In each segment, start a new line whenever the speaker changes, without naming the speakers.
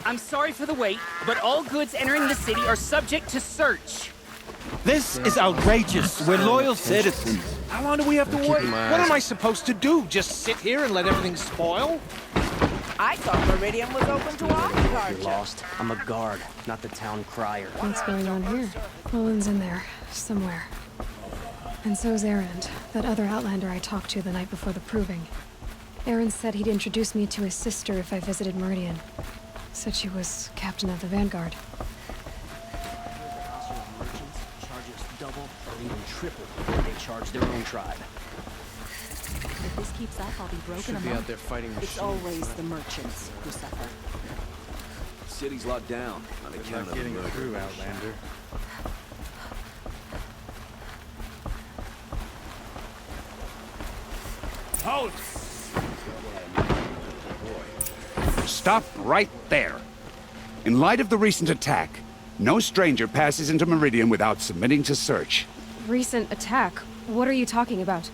I'm sorry for the wait, but all goods entering the city are subject to search.
This is outrageous. We're loyal citizens.
How long do we have to wait? What am I supposed to do? Just sit here and let everything spoil?
I thought Meridian was open to all
You're
departure.
lost. I'm a guard, not the town crier.
What's going on here? Olin's in there, somewhere. And so's Erend, that other Outlander I talked to the night before the proving. Erend said he'd introduce me to his sister if I visited Meridian. Said she was captain of the Vanguard.
Merchants charge us double or even triple what they charge their own tribe.
If this keeps up, I'll be broken
Should be out there fighting machines.
It's always the merchants who suffer.
City's locked down on account of the murder.
through, Outlander.
Halt! Stop right there. In light of the recent attack, no stranger passes into Meridian without submitting to search.
Recent attack? What are you talking about?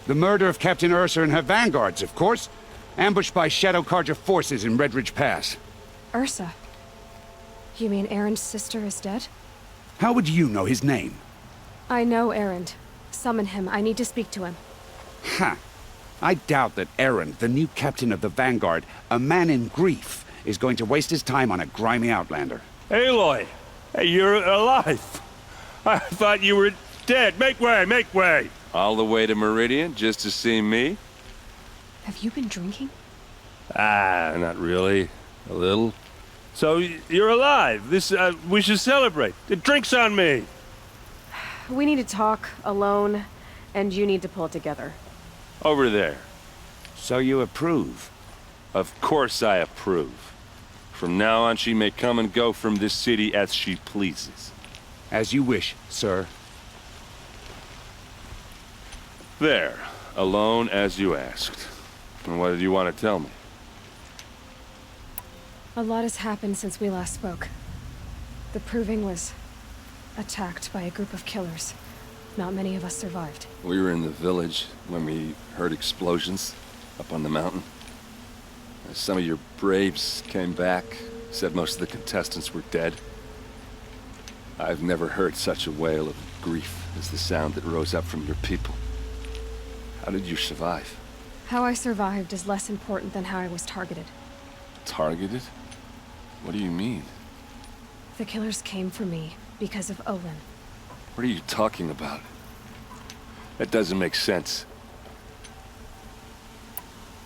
The murder of Captain Ursa and her vanguards, of course. Ambushed by Shadow Carja forces in Redridge Pass.
Ursa? You mean Erend's sister is dead?
How would you know his name?
I know Erend. Summon him. I need to speak to him.
Ha! I doubt that Erend, the new captain of the Vanguard, a man in grief, is going to waste his time on a grimy Outlander.
Aloy! Hey, you're alive! I thought you were dead. Make way, make way!
All the way to Meridian just to see me?
Have you been drinking?
Ah, not really. A little. So, you're alive. We should celebrate. The drink's on me!
We need to talk, alone, and you need to pull it together.
Over there.
So you approve?
Of course I approve. From now on, she may come and go from this city as she pleases.
As you wish, sir.
There. Alone as you asked. And what did you want to tell me?
A lot has happened since we last spoke. The Proving was attacked by a group of killers. Not many of us survived.
We were in the village when we heard explosions up on the mountain. Some of your braves came back, said most of the contestants were dead. I've never heard such a wail of grief as the sound that rose up from your people. How did you survive?
How I survived is less important than how I was targeted.
Targeted? What do you mean?
The killers came for me because of Olin.
What are you talking about? That doesn't make sense.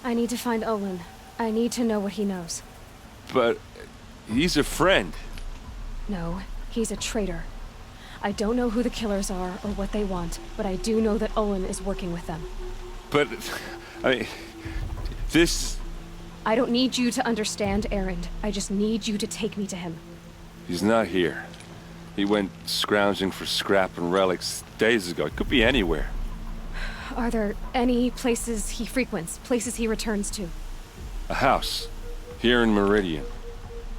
I need to find Olin. I need to know what he knows.
But he's a friend.
No, he's a traitor. I don't know who the killers are or what they want, but I do know that Olin is working with them.
But, I mean, this...
I don't need you to understand, Erend. I just need you to take me to him.
He's not here. He went scrounging for scrap and relics days ago. It could be anywhere.
Are there any places he frequents, places he returns to?
A house. Here in Meridian.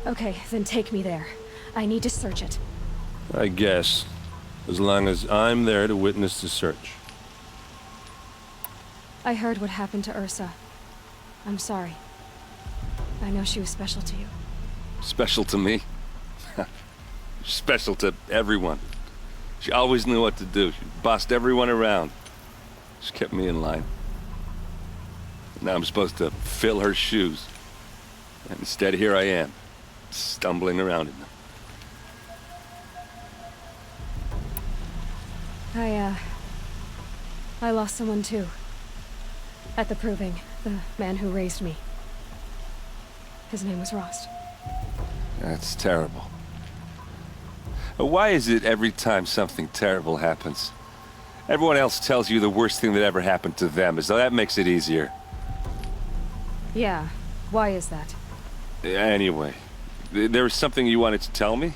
Okay, then take me there. I need to search it.
I guess. As long as I'm there to witness the search.
I heard what happened to Ursa. I'm sorry. I know she was special to you.
Special to me? Special to everyone. She always knew what to do. She bossed everyone around. She kept me in line. Now I'm supposed to fill her shoes. And instead, here I am, stumbling around in them.
I lost someone too. At the Proving, the man who raised me. His name was Rost.
That's terrible. Why is it every time something terrible happens, everyone else tells you the worst thing that ever happened to them, as though that makes it easier?
Yeah, why is that?
Anyway, there was something you wanted to tell me?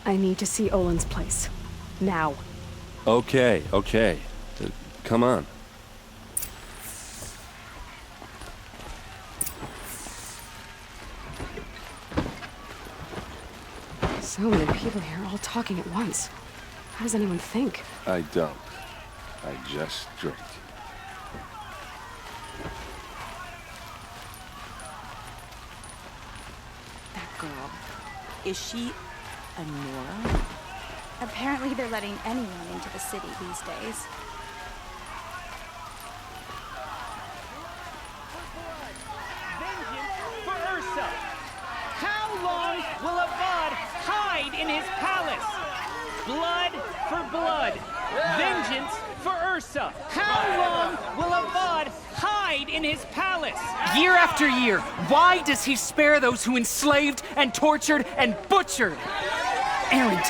I need to see Olin's place. Now.
Okay. Come on.
So many people here, all talking at once. How does anyone think?
I don't. I just drink.
Is she a Nora?
Apparently they're letting anyone into the city these days.
Vengeance for Ursa! How long will Avad hide in his palace? Blood for blood. Vengeance for Ursa. How long will Avad hide in his palace? Year after year, why does he spare those who enslaved and tortured and butchered? Erend,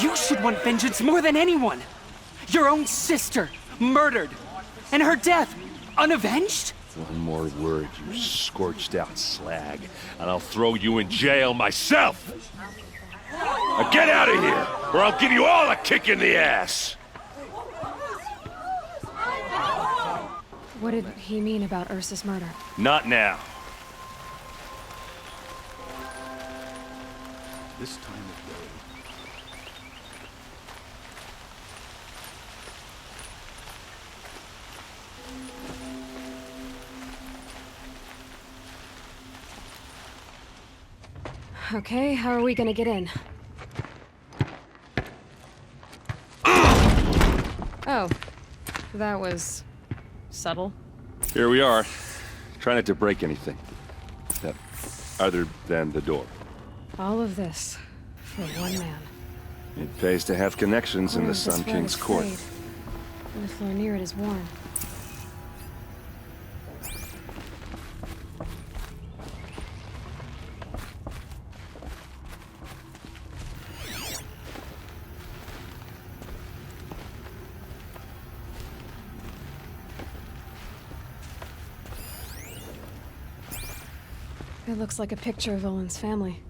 you should want vengeance more than anyone. Your own sister, murdered, and her death, unavenged?
One more word, you scorched out slag, and I'll throw you in jail myself! Now get out of here, or I'll give you all a kick in the ass!
What did he mean about Ursa's murder?
Not now.
This time of day.
Okay, how are we gonna get in? Oh, that was subtle.
Here we are. Try not to break anything. Other than the door.
All of this for one man.
It pays to have connections in the Sun King's court.
And the floor near it is worn. It looks like a picture of Olin's family.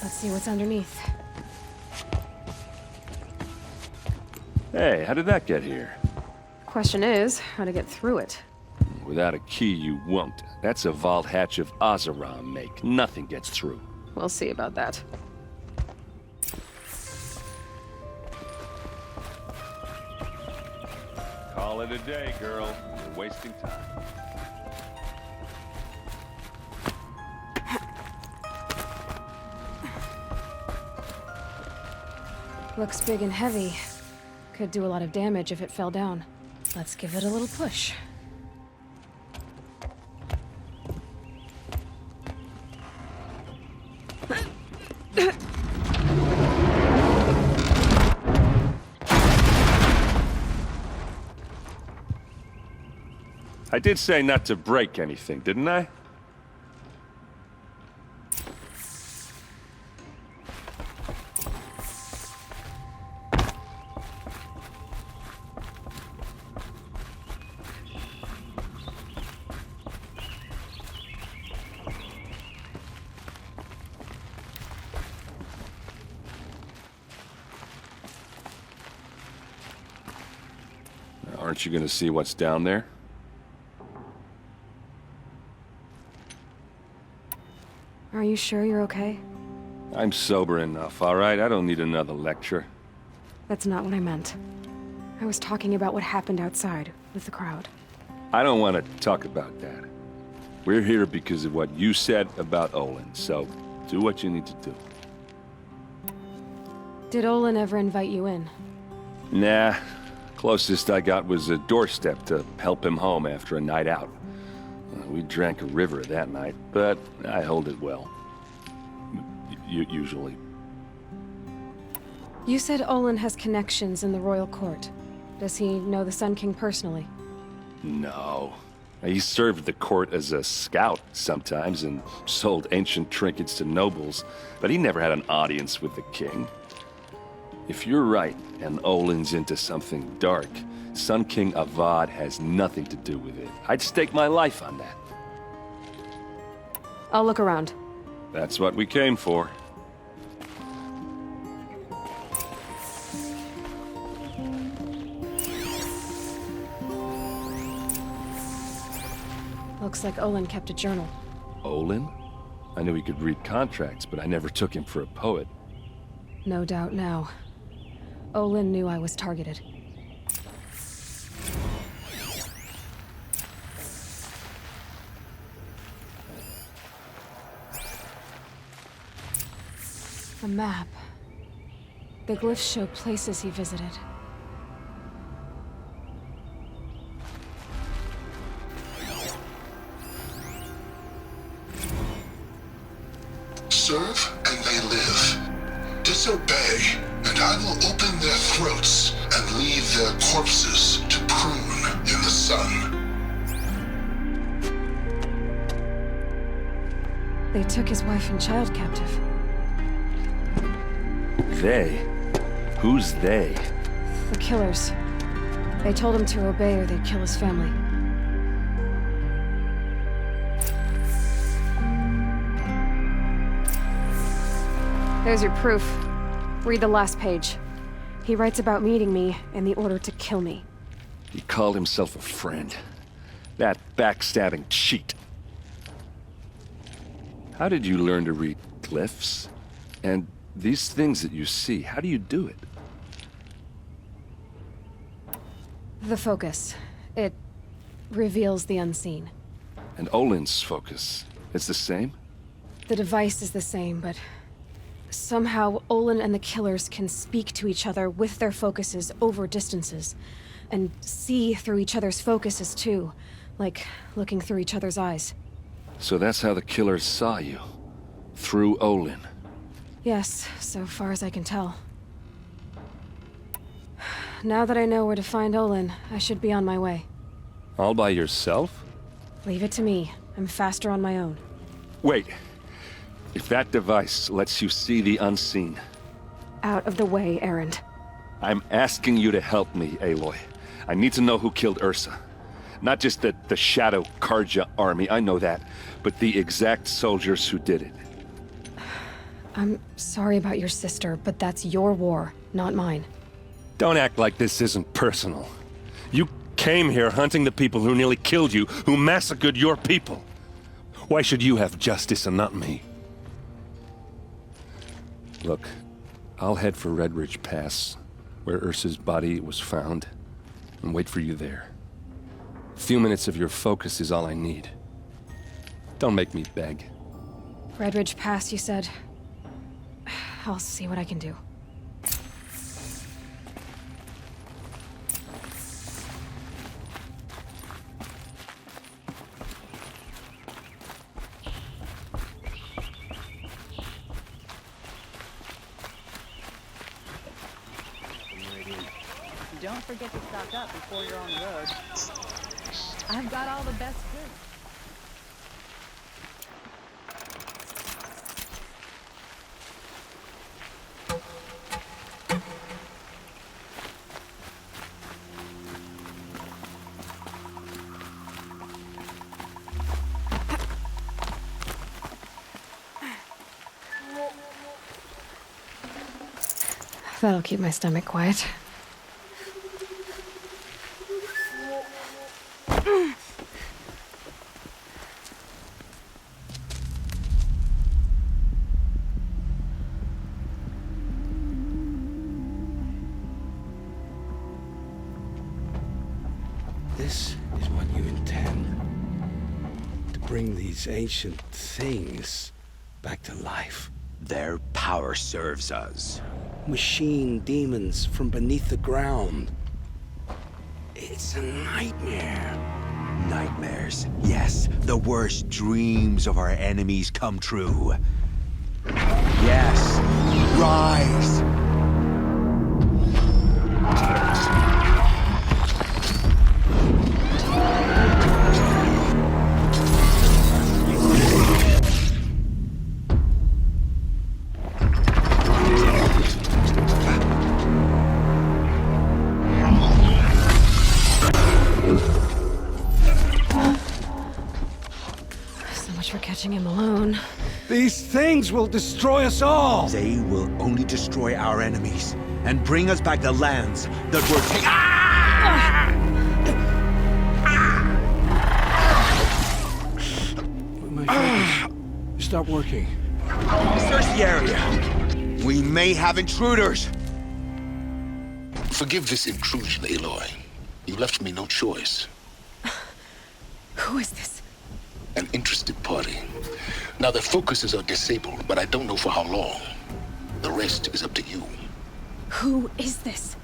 Let's see what's underneath.
Hey, how did that get here?
Question is, how to get through it.
Without a key, you won't. That's a vault hatch of Oseram make. Nothing gets through.
We'll see about that.
Call it a day, girl. You're wasting time.
Looks big and heavy. Could do a lot of damage if it fell down. Let's give it a little push.
I did say not to break anything, didn't I? Aren't you gonna see what's down there?
Are you sure you're okay?
I'm sober enough, all right? I don't need another lecture.
That's not what I meant. I was talking about what happened outside, with the crowd.
I don't want to talk about that. We're here because of what you said about Olin, so do what you need to do.
Did Olin ever invite you in?
Nah. Closest I got was a doorstep to help him home after a night out. We drank a river that night, but I hold it well. Usually.
You said Olin has connections in the royal court. Does he know the Sun King personally?
No. He served the court as a scout sometimes and sold ancient trinkets to nobles, but he never had an audience with the king. If you're right, and Olin's into something dark, Sun King Avad has nothing to do with it. I'd stake my life on that.
I'll look around.
That's what we came for.
Looks like Olin kept a journal.
Olin? I knew he could read contracts, but I never took him for a poet.
No doubt now. Olin knew I was targeted. A map. The glyphs show places he visited.
Serve and they live. Disobey, and I will open their throats and leave their corpses to prune in the sun.
They took his wife and child captive.
They? Who's they?
The killers. They told him to obey or they'd kill his family. There's your proof. Read the last page. He writes about meeting me and the order to kill me.
He called himself a friend. That backstabbing cheat. How did you learn to read glyphs? And these things that you see, how do you do it?
The focus. It reveals the unseen.
And Olin's focus, it's the same?
The device is the same, but somehow Olin and the killers can speak to each other with their focuses over distances, and see through each other's focuses too, like looking through each other's eyes.
So that's how the killers saw you? Through Olin?
Yes, so far as I can tell. Now that I know where to find Olin, I should be on my way.
All by yourself?
Leave it to me. I'm faster on my own.
Wait. If that device lets you see the unseen...
Out of the way, Erend.
I'm asking you to help me, Aloy. I need to know who killed Ursa. Not just the Shadow Karja army, I know that, but the exact soldiers who did it.
I'm sorry about your sister, but that's your war, not mine.
Don't act like this isn't personal. You came here hunting the people who nearly killed you, who massacred your people. Why should you have justice and not me? Look, I'll head for Red Ridge Pass, where Ursa's body was found, and wait for you there. A few minutes of your focus is all I need. Don't make me beg.
Red Ridge Pass, you said? I'll see what I can do.
Don't forget to stock up before you're on the road. I've got all the best goods.
That'll keep my stomach quiet.
This is what you intend. To bring these ancient things back to life.
Their power serves us.
Machine demons from beneath the ground. It's a nightmare.
Nightmares. Yes, the worst dreams of our enemies come true. Yes, rise!
For catching him alone.
These things will destroy us all!
They will only destroy our enemies and bring us back the lands that were taken.
my focus. Stop working.
Search the area. We may have intruders.
Forgive this intrusion, Aloy. You left me no choice.
Who is this?
An interested party. Now their focuses are disabled, but I don't know for how long. The rest is up to you.
Who is this?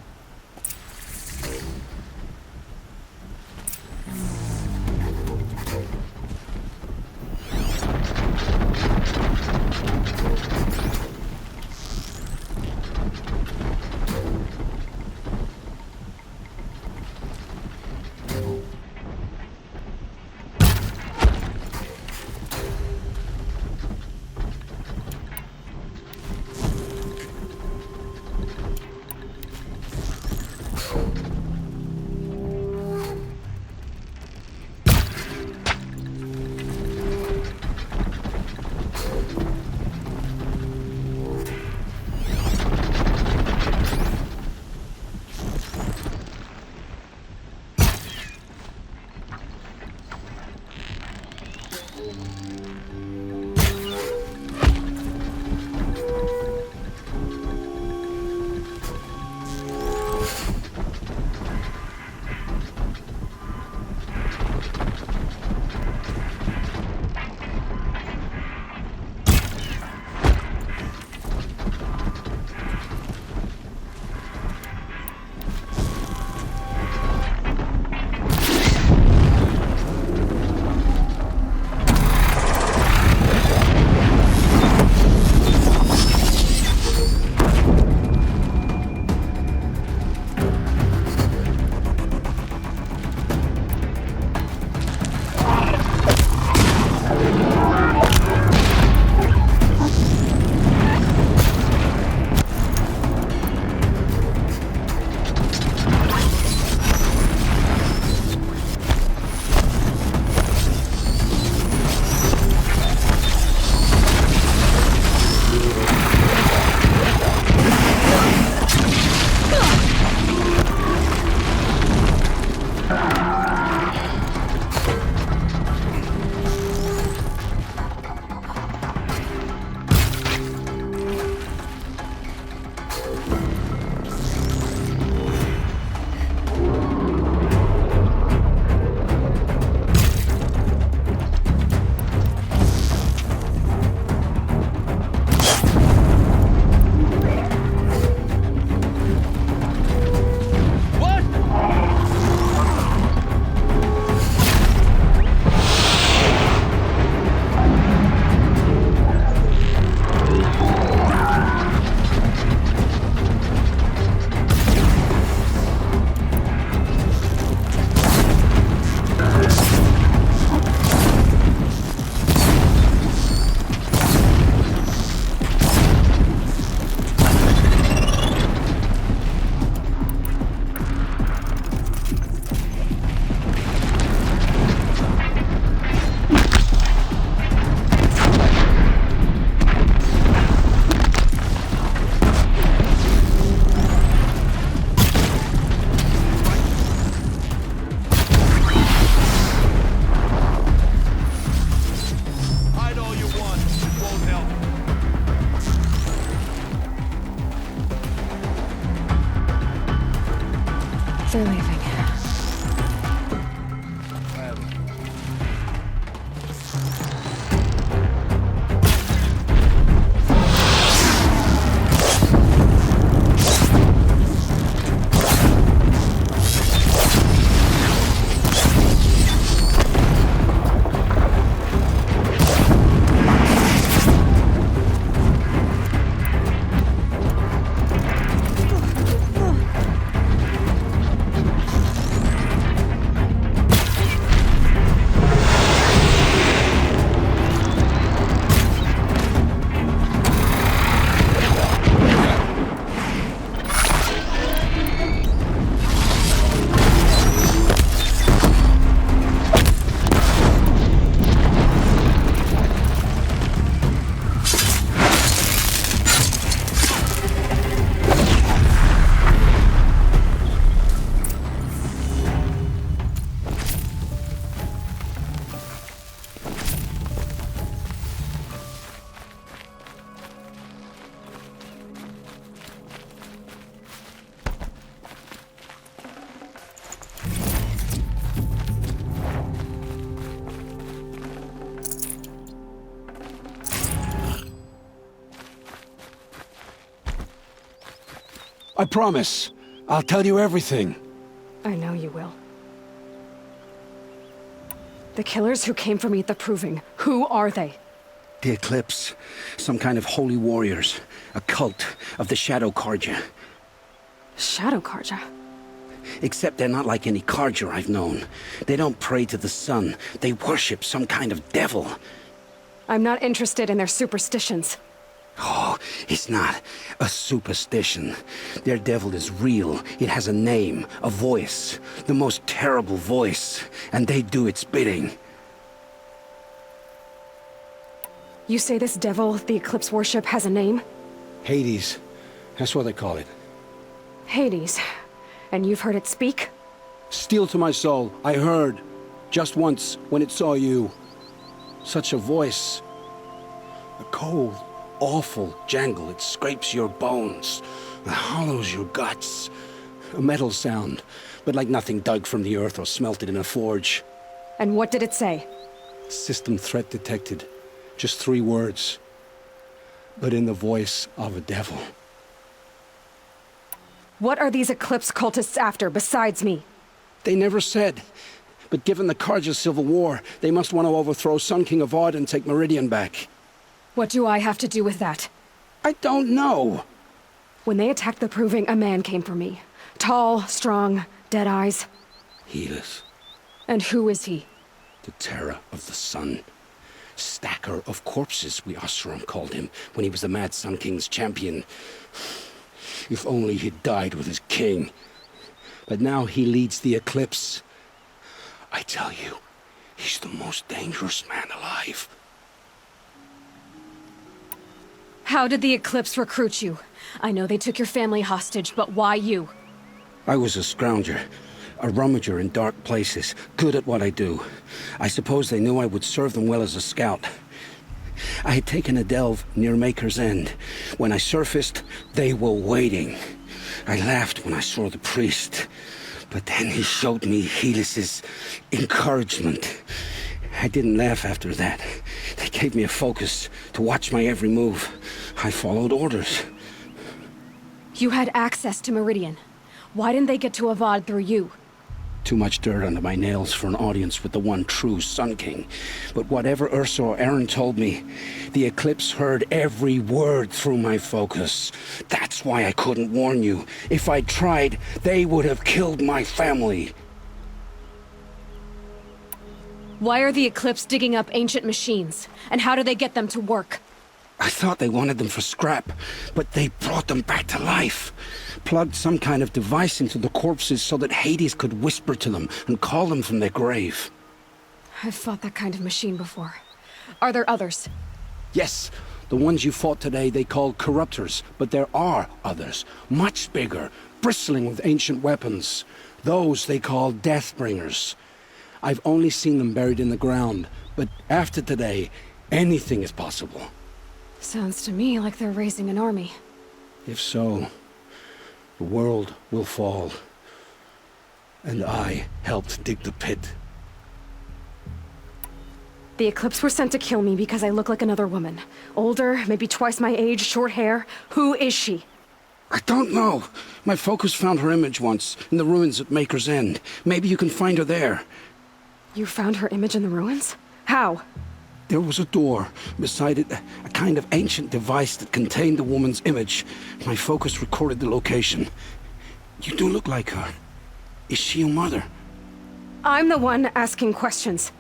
They're leaving.
I promise. I'll tell you everything.
I know you will. The killers who came for me at the Proving, who are they?
The Eclipse. Some kind of holy warriors. A cult of the Shadow Carja.
Shadow Carja?
Except they're not like any Carja I've known. They don't pray to the sun. They worship some kind of devil.
I'm not interested in their superstitions.
Oh, it's not a superstition. Their devil is real. It has a name, a voice. The most terrible voice. And they do its bidding.
You say this devil the Eclipse worship has a name?
Hades. That's what they call it.
Hades. And you've heard it speak?
Steel to my soul, I heard. Just once, when it saw you. Such a voice. A cold, awful jangle. It scrapes your bones. It hollows your guts. A metal sound, but like nothing dug from the earth or smelted in a forge.
And what did it say?
System threat detected. Just 3 words. But in the voice of a devil.
What are these Eclipse cultists after, besides me?
They never said. But given the Carja civil war, they must want to overthrow Sun King Avad and take Meridian back.
What do I have to do with that?
I don't know.
When they attacked the Proving, a man came for me. Tall, strong, dead eyes.
Helis.
And who is he?
The terror of the sun. Stacker of corpses, we Oseram called him, when he was the Mad Sun King's champion. If only he'd died with his king. But now he leads the Eclipse. I tell you, he's the most dangerous man alive.
How did the Eclipse recruit you? I know they took your family hostage, but why you?
I was a scrounger. A rummager in dark places, good at what I do. I suppose they knew I would serve them well as a scout. I had taken a delve near Maker's End. When I surfaced, they were waiting. I laughed when I saw the priest. But then he showed me Helis's encouragement. I didn't laugh after that. They gave me a focus to watch my every move. I followed orders.
You had access to Meridian. Why didn't they get to Avad through you?
Too much dirt under my nails for an audience with the one true Sun King. But whatever Ursa or Aaron told me, the Eclipse heard every word through my focus. That's why I couldn't warn you. If I'd tried, they would have killed my family.
Why are the Eclipse digging up ancient machines? And how do they get them to work?
I thought they wanted them for scrap, but they brought them back to life. Plugged some kind of device into the corpses so that Hades could whisper to them and call them from their grave.
I've fought that kind of machine before. Are there others?
Yes, the ones you fought today they called corruptors, but there are others, much bigger, bristling with ancient weapons. Those they call Deathbringers. I've only seen them buried in the ground, but after today, anything is possible.
Sounds to me like they're raising an army.
If so, the world will fall. And I helped dig the pit.
The Eclipse were sent to kill me because I look like another woman. Older, maybe twice my age, short hair. Who is she?
I don't know. My focus found her image once, in the ruins at Maker's End. Maybe you can find her there.
You found her image in the ruins? How?
There was a door. Beside it, a kind of ancient device that contained the woman's image. My focus recorded the location. You do look like her. Is she your mother?
I'm the one asking questions.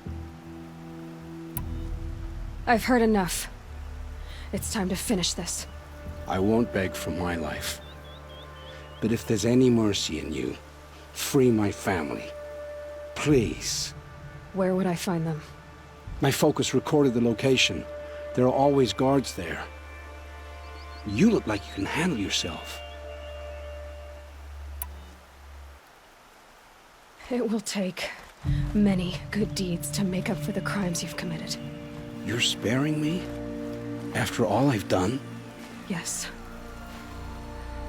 I've heard enough. It's time to finish this.
I won't beg for my life. But if there's any mercy in you, free my family. Please.
Where would I find them?
My focus recorded the location. There are always guards there. You look like you can handle yourself.
It will take many good deeds to make up for the crimes you've committed.
You're sparing me? After all I've done?
Yes.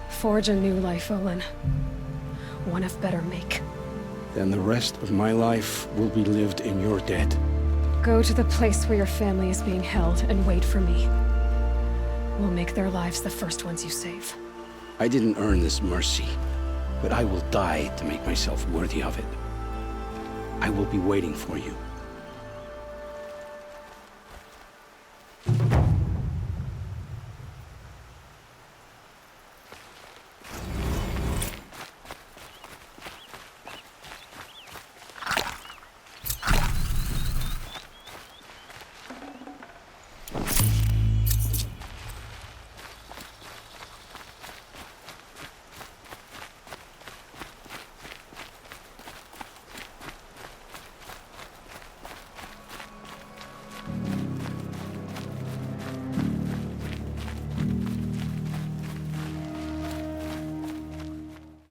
Forge a new life, Olin. One of better make.
Then the rest of my life will be lived in your debt.
Go to the place where your family is being held and wait for me. We'll make their lives the first ones you save.
I didn't earn this mercy, but I will die to make myself worthy of it. I will be waiting for you.